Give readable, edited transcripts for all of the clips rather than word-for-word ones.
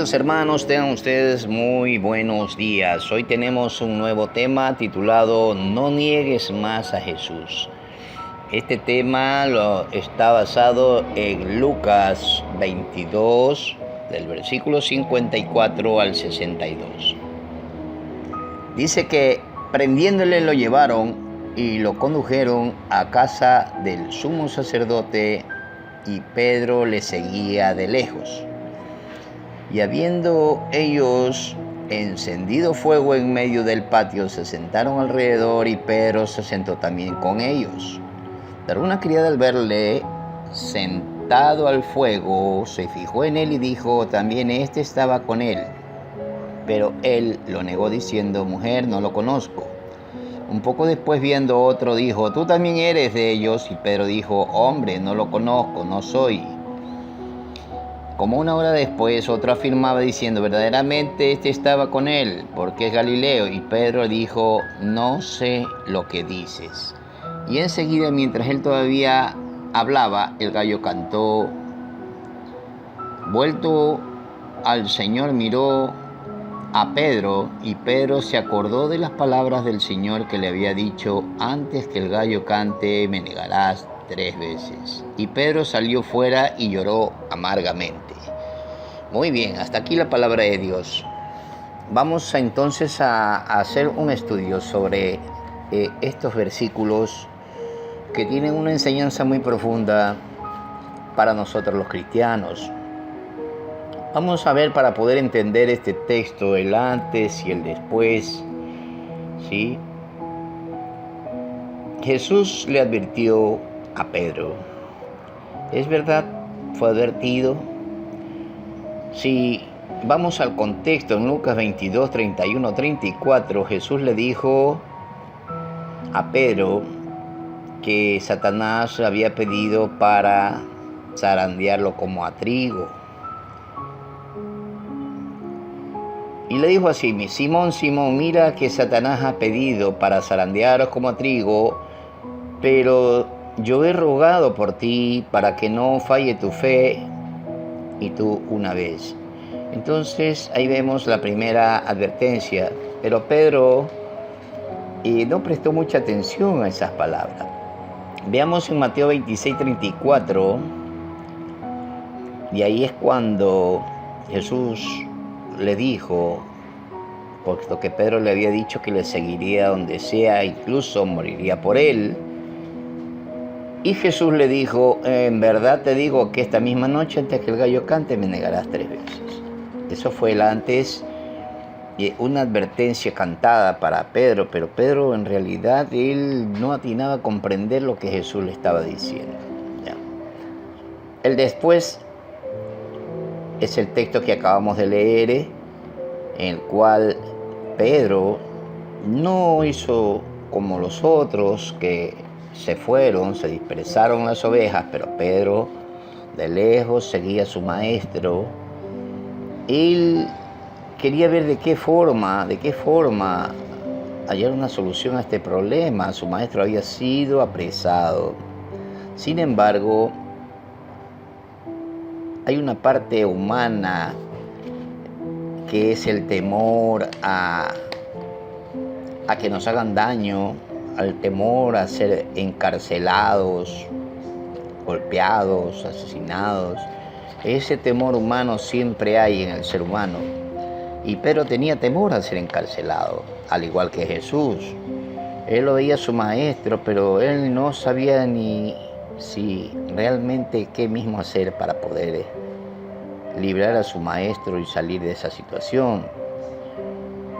Queridos hermanos, tengan ustedes muy buenos días. Hoy tenemos un nuevo tema titulado No niegues más a Jesús. Este tema está basado en Lucas 22, del versículo 54 al 62. Dice que prendiéndole lo llevaron y lo condujeron a casa del sumo sacerdote, y Pedro le seguía de lejos. Y habiendo ellos encendido fuego en medio del patio, se sentaron alrededor, y Pedro se sentó también con ellos. Pero una criada, al verle sentado al fuego, se fijó en él y dijo: también éste estaba con él. Pero él lo negó diciendo: mujer, no lo conozco. Un poco después, viendo otro, dijo: tú también eres de ellos. Y Pedro dijo: hombre, no lo conozco, no soy. Como una hora después, otro afirmaba diciendo: verdaderamente este estaba con él, porque es Galileo. Y Pedro dijo: no sé lo que dices. Y enseguida, mientras él todavía hablaba, el gallo cantó. Vuelto al Señor, miró a Pedro, y Pedro se acordó de las palabras del Señor que le había dicho: antes que el gallo cante, me negarás 3 veces. Y Pedro salió fuera y lloró amargamente. Muy bien, hasta aquí la palabra de Dios. Vamos entonces a hacer un estudio sobre estos versículos que tienen una enseñanza muy profunda para nosotros los cristianos. Vamos a ver, para poder entender este texto, el antes y el después, ¿sí? Jesús le advirtió a Pedro. Es verdad, fue advertido. Si vamos al contexto, en Lucas 22, 31, 34, Jesús le dijo a Pedro que Satanás había pedido para zarandearlo como a trigo. Y le dijo así: Simón, Simón, mira que Satanás ha pedido para zarandearos como a trigo, pero yo he rogado por ti para que no falle tu fe, y tú una vez. Entonces ahí vemos la primera advertencia, pero Pedro no prestó mucha atención a esas palabras. Veamos en Mateo 26, 34, y ahí es cuando Jesús le dijo, puesto que Pedro le había dicho que le seguiría donde sea, incluso moriría por él. Y Jesús le dijo: en verdad te digo que esta misma noche, antes que el gallo cante, me negarás 3 veces. Eso fue el antes, una advertencia cantada para Pedro, pero Pedro en realidad él no atinaba a comprender lo que Jesús le estaba diciendo. ¿Ya? El después es el texto que acabamos de leer, en el cual Pedro no hizo como los otros, que se fueron, se dispersaron las ovejas, pero Pedro de lejos seguía a su maestro. Él quería ver de qué forma hallar una solución a este problema. Su maestro había sido apresado. Sin embargo, hay una parte humana que es el temor a que nos hagan daño, al temor a ser encarcelados, golpeados, asesinados. Ese temor humano siempre hay en el ser humano. Y Pedro tenía temor a ser encarcelado, al igual que Jesús. Él lo veía a su maestro, pero él no sabía ni si realmente qué mismo hacer para poder librar a su maestro y salir de esa situación.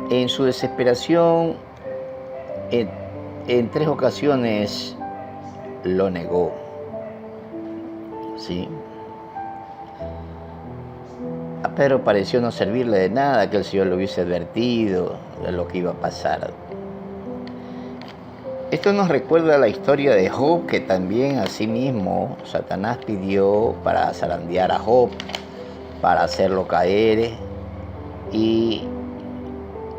En su desesperación, en 3 ocasiones lo negó. ¿Sí? A Pedro pareció no servirle de nada que el Señor le hubiese advertido de lo que iba a pasar. Esto nos recuerda la historia de Job, que también asimismo Satanás pidió para zarandear a Job, para hacerlo caer, y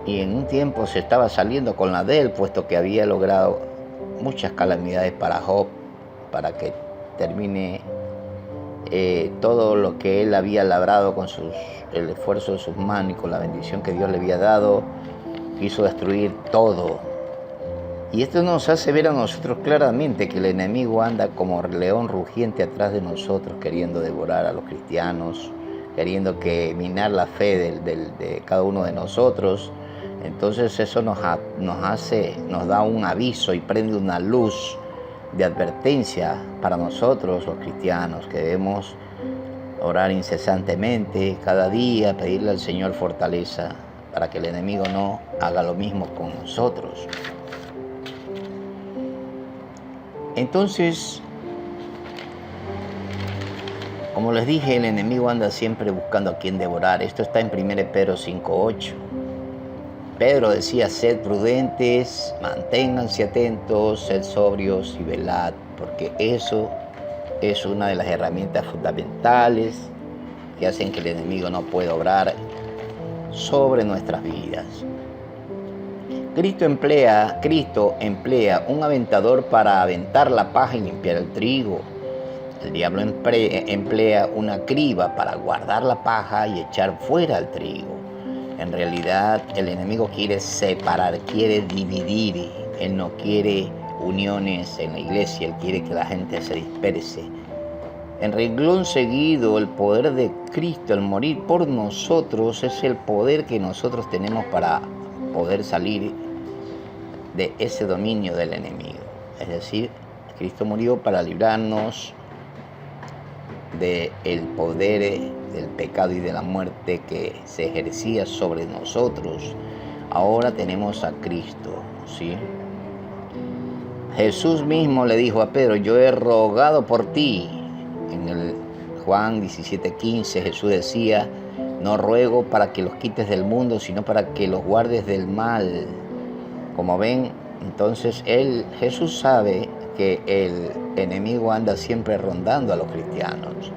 en un tiempo se estaba saliendo con la de él, puesto que había logrado muchas calamidades para Job, para que termine todo lo que él había labrado con el esfuerzo de sus manos y con la bendición que Dios le había dado, quiso destruir todo. Y esto nos hace ver a nosotros claramente que el enemigo anda como león rugiente atrás de nosotros, queriendo devorar a los cristianos, queriendo que minar la fe de cada uno de nosotros. Entonces eso nos da un aviso y prende una luz de advertencia para nosotros los cristianos, que debemos orar incesantemente cada día, pedirle al Señor fortaleza para que el enemigo no haga lo mismo con nosotros. Entonces, como les dije, el enemigo anda siempre buscando a quien devorar. Esto está en 1 Pedro 5:8. Pedro decía: sed prudentes, manténganse atentos, sed sobrios y velad, porque eso es una de las herramientas fundamentales que hacen que el enemigo no pueda obrar sobre nuestras vidas. Cristo emplea un aventador para aventar la paja y limpiar el trigo. El diablo emplea una criba para guardar la paja y echar fuera el trigo. En realidad, el enemigo quiere separar, quiere dividir. Él no quiere uniones en la iglesia, él quiere que la gente se disperse. En renglón seguido, el poder de Cristo al morir por nosotros es el poder que nosotros tenemos para poder salir de ese dominio del enemigo. Es decir, Cristo murió para librarnos del poder del pecado y de la muerte que se ejercía sobre nosotros. Ahora tenemos a Cristo, ¿sí? Jesús mismo le dijo a Pedro: yo he rogado por ti. En el Juan 17:15 Jesús decía: no ruego para que los quites del mundo, sino para que los guardes del mal. Como ven, entonces Jesús sabe que el enemigo anda siempre rondando a los cristianos.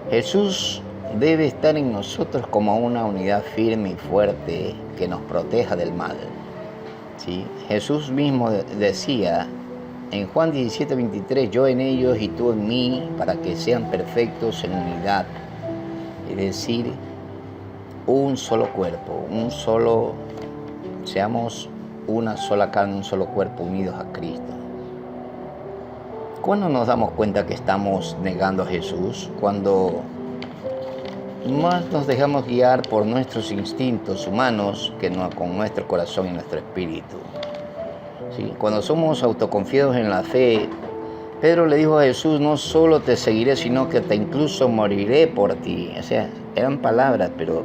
Jesús debe estar en nosotros como una unidad firme y fuerte que nos proteja del mal, ¿sí? Jesús mismo decía en Juan 17:23: yo en ellos y tú en mí, para que sean perfectos en unidad. Es decir, un solo cuerpo, seamos una sola carne, un solo cuerpo, unidos a Cristo. ¿Cuándo nos damos cuenta que estamos negando a Jesús? Cuando más nos dejamos guiar por nuestros instintos humanos que no con nuestro corazón y nuestro espíritu. ¿Sí? Cuando somos autoconfiados en la fe, Pedro le dijo a Jesús: no solo te seguiré, sino que te incluso moriré por ti. O sea, eran palabras, pero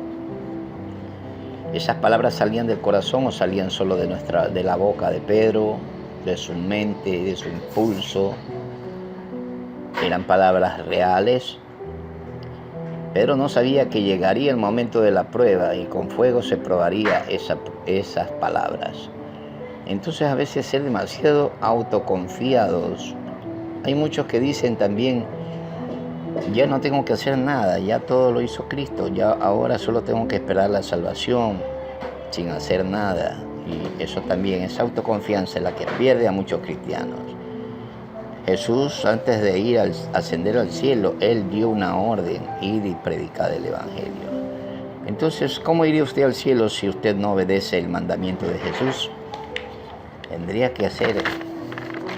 esas palabras salían del corazón o salían solo de la boca de Pedro, de su mente, de su impulso. Eran palabras reales. Pedro no sabía que llegaría el momento de la prueba y con fuego se probaría esas palabras. Entonces, a veces ser demasiado autoconfiados. Hay muchos que dicen también: ya no tengo que hacer nada, ya todo lo hizo Cristo, ya ahora solo tengo que esperar la salvación sin hacer nada. Y eso también es autoconfianza la que pierde a muchos cristianos. Jesús, antes de ascender al cielo, él dio una orden: ir y predicar el evangelio. Entonces, ¿cómo iría usted al cielo si usted no obedece el mandamiento de Jesús? Tendría que hacer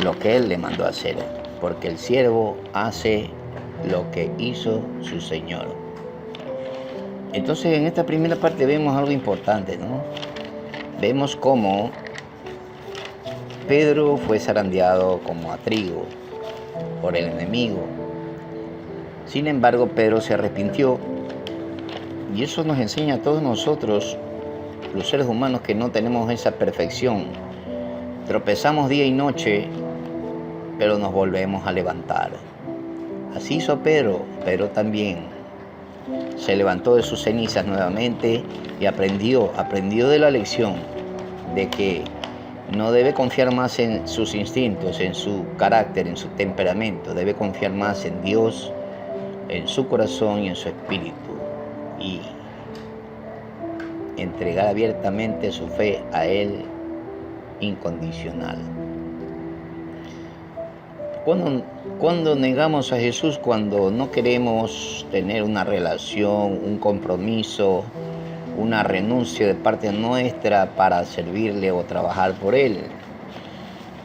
lo que él le mandó a hacer, porque el siervo hace lo que hizo su Señor. Entonces, en esta primera parte vemos algo importante, ¿no? Vemos cómo Pedro fue zarandeado como a trigo por el enemigo. Sin embargo, Pedro se arrepintió, y eso nos enseña a todos nosotros, los seres humanos, que no tenemos esa perfección. Tropezamos día y noche, pero nos volvemos a levantar. Así hizo Pedro. Pedro también se levantó de sus cenizas nuevamente y aprendió de la lección de que no debe confiar más en sus instintos, en su carácter, en su temperamento. Debe confiar más en Dios, en su corazón y en su espíritu, y entregar abiertamente su fe a Él incondicional. Cuando negamos a Jesús, cuando no queremos tener una relación, un compromiso, una renuncia de parte nuestra para servirle o trabajar por Él,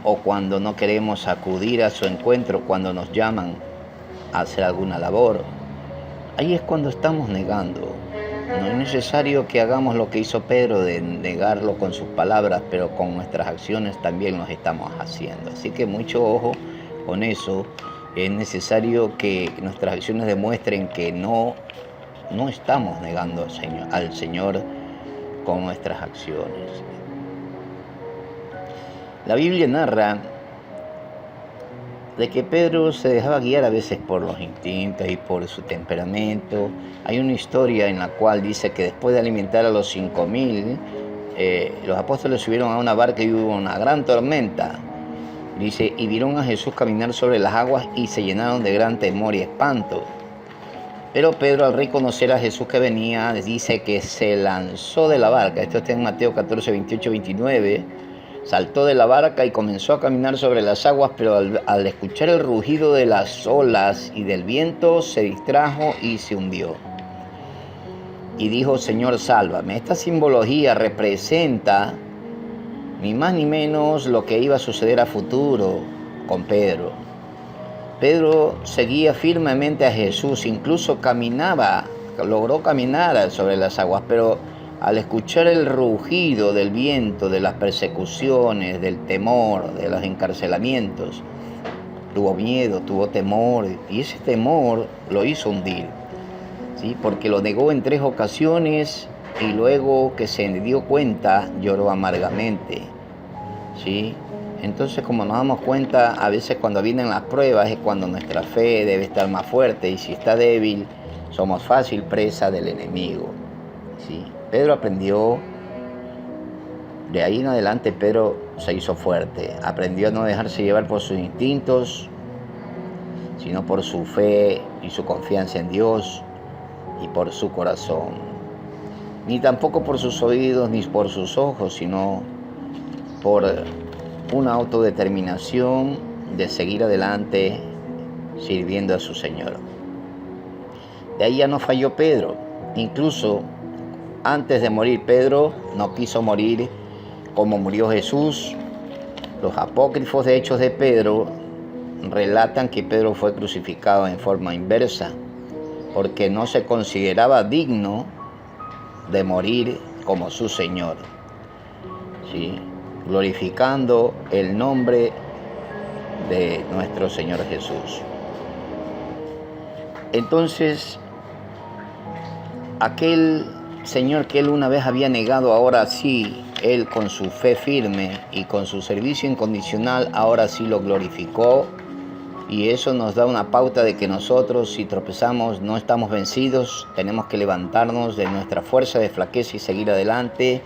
o cuando no queremos acudir a su encuentro cuando nos llaman a hacer alguna labor. Ahí es cuando estamos negando. No es necesario que hagamos lo que hizo Pedro de negarlo con sus palabras, pero con nuestras acciones también los estamos haciendo. Así que mucho ojo con eso. Es necesario que nuestras acciones demuestren que no estamos negando al Señor con nuestras acciones. La Biblia narra de que Pedro se dejaba guiar a veces por los instintos y por su temperamento. Hay una historia en la cual dice que después de alimentar a los 5.000, los apóstoles subieron a una barca y hubo una gran tormenta. Dice, y vieron a Jesús caminar sobre las aguas y se llenaron de gran temor y espanto. Pero Pedro, al reconocer a Jesús que venía, dice que se lanzó de la barca. Esto está en Mateo 14, 28, 29. Saltó de la barca y comenzó a caminar sobre las aguas, pero al escuchar el rugido de las olas y del viento, se distrajo y se hundió. Y dijo, Señor, sálvame. Esta simbología representa ni más ni menos lo que iba a suceder a futuro con Pedro. Pedro seguía firmemente a Jesús, incluso logró caminar sobre las aguas, pero al escuchar el rugido del viento, de las persecuciones, del temor, de los encarcelamientos, tuvo miedo, tuvo temor, y ese temor lo hizo hundir, ¿sí? Porque lo negó en 3 ocasiones y luego que se dio cuenta lloró amargamente, ¿sí? Entonces, como nos damos cuenta, a veces cuando vienen las pruebas es cuando nuestra fe debe estar más fuerte, y si está débil, somos fácil presa del enemigo, ¿sí? Pedro aprendió, de ahí en adelante Pedro se hizo fuerte, aprendió a no dejarse llevar por sus instintos, sino por su fe y su confianza en Dios y por su corazón. Ni tampoco por sus oídos ni por sus ojos, sino por una autodeterminación de seguir adelante sirviendo a su Señor. De ahí ya no falló Pedro. Incluso antes de morir, Pedro no quiso morir como murió Jesús. Los apócrifos de Hechos de Pedro relatan que Pedro fue crucificado en forma inversa, porque no se consideraba digno de morir como su Señor, ¿sí? Glorificando el nombre de nuestro Señor Jesús. Entonces, aquel Señor que él una vez había negado, ahora sí, él con su fe firme y con su servicio incondicional, ahora sí lo glorificó. Y eso nos da una pauta de que nosotros, si tropezamos, no estamos vencidos. Tenemos que levantarnos de nuestra fuerza de flaqueza y seguir adelante,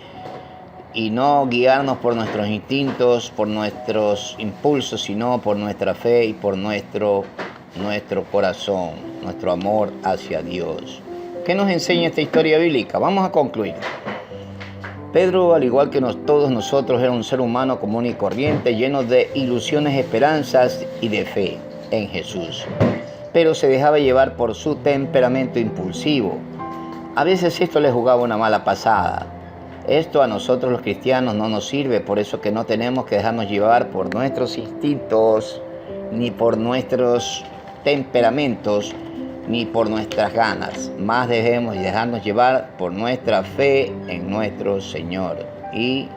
y no guiarnos por nuestros instintos, por nuestros impulsos, sino por nuestra fe y por nuestro corazón, nuestro amor hacia Dios. ¿Qué nos enseña esta historia bíblica? Vamos a concluir. Pedro, al igual que todos nosotros, era un ser humano común y corriente, lleno de ilusiones, esperanzas y de fe en Jesús, pero se dejaba llevar por su temperamento impulsivo. A veces esto le jugaba una mala pasada. Esto a nosotros los cristianos no nos sirve, por eso que no tenemos que dejarnos llevar por nuestros instintos, ni por nuestros temperamentos, ni por nuestras ganas. Más debemos dejarnos llevar por nuestra fe en nuestro Señor y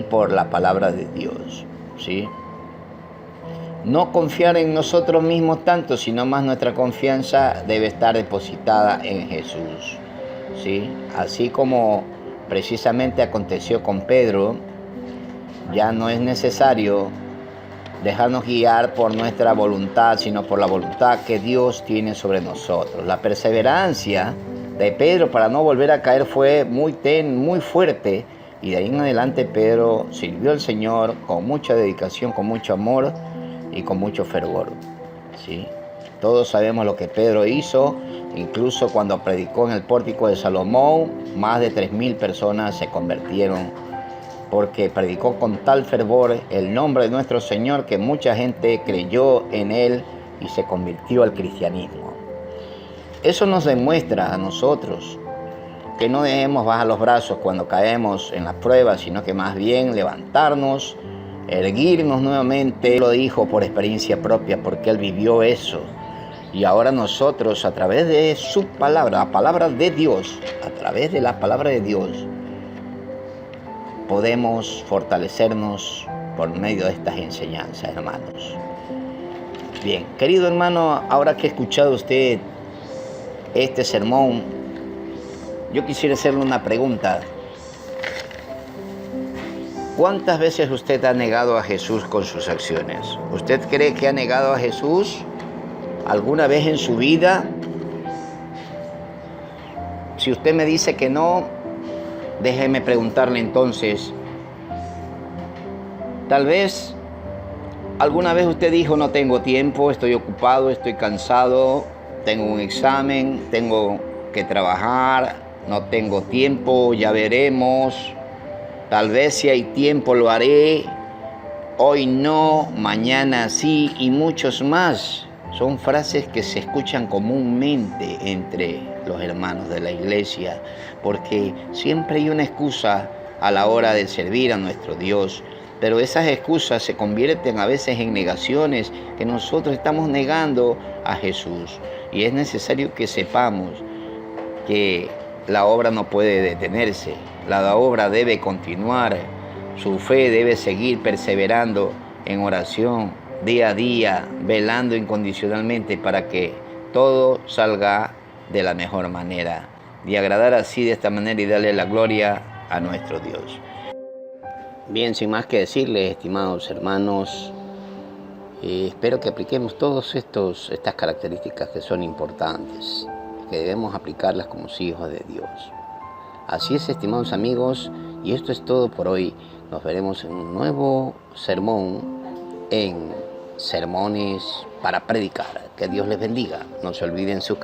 por la palabra de Dios, ¿sí? No confiar en nosotros mismos tanto, sino más nuestra confianza debe estar depositada en Jesús, ¿sí? Así como precisamente aconteció con Pedro, ya no es necesario dejarnos guiar por nuestra voluntad, sino por la voluntad que Dios tiene sobre nosotros. La perseverancia de Pedro para no volver a caer fue muy fuerte, y de ahí en adelante Pedro sirvió al Señor con mucha dedicación, con mucho amor y con mucho fervor, ¿sí? Todos sabemos lo que Pedro hizo. Incluso cuando predicó en el pórtico de Salomón, más de 3.000 personas se convirtieron porque predicó con tal fervor el nombre de nuestro Señor que mucha gente creyó en Él y se convirtió al cristianismo. Eso nos demuestra a nosotros que no debemos bajar los brazos cuando caemos en las pruebas, sino que más bien levantarnos, erguirnos nuevamente. Él lo dijo por experiencia propia, porque Él vivió eso. Y ahora nosotros, a través de su palabra, la palabra de Dios, a través de la palabra de Dios, podemos fortalecernos por medio de estas enseñanzas, hermanos. Bien, querido hermano, ahora que ha escuchado usted este sermón, yo quisiera hacerle una pregunta. ¿Cuántas veces usted ha negado a Jesús con sus acciones? ¿Usted cree que ha negado a Jesús alguna vez en su vida? Si usted me dice que no, déjeme preguntarle entonces, tal vez alguna vez usted dijo: no tengo tiempo, estoy ocupado, estoy cansado, tengo un examen, tengo que trabajar, no tengo tiempo, ya veremos, tal vez si hay tiempo lo haré, hoy no, mañana sí, y muchos más. Son frases que se escuchan comúnmente entre los hermanos de la iglesia, porque siempre hay una excusa a la hora de servir a nuestro Dios. Pero esas excusas se convierten a veces en negaciones, que nosotros estamos negando a Jesús. Y es necesario que sepamos que la obra no puede detenerse, la obra debe continuar, su fe debe seguir perseverando en oración, día a día, velando incondicionalmente para que todo salga de la mejor manera, y agradar así de esta manera y darle la gloria a nuestro Dios. Bien, sin más que decirles, estimados hermanos, espero que apliquemos todas estas características que son importantes, que debemos aplicarlas como hijos de Dios. Así es, estimados amigos, y esto es todo por hoy. Nos veremos en un nuevo sermón en Sermones para Predicar. Que Dios les bendiga. No se olviden suscribirse.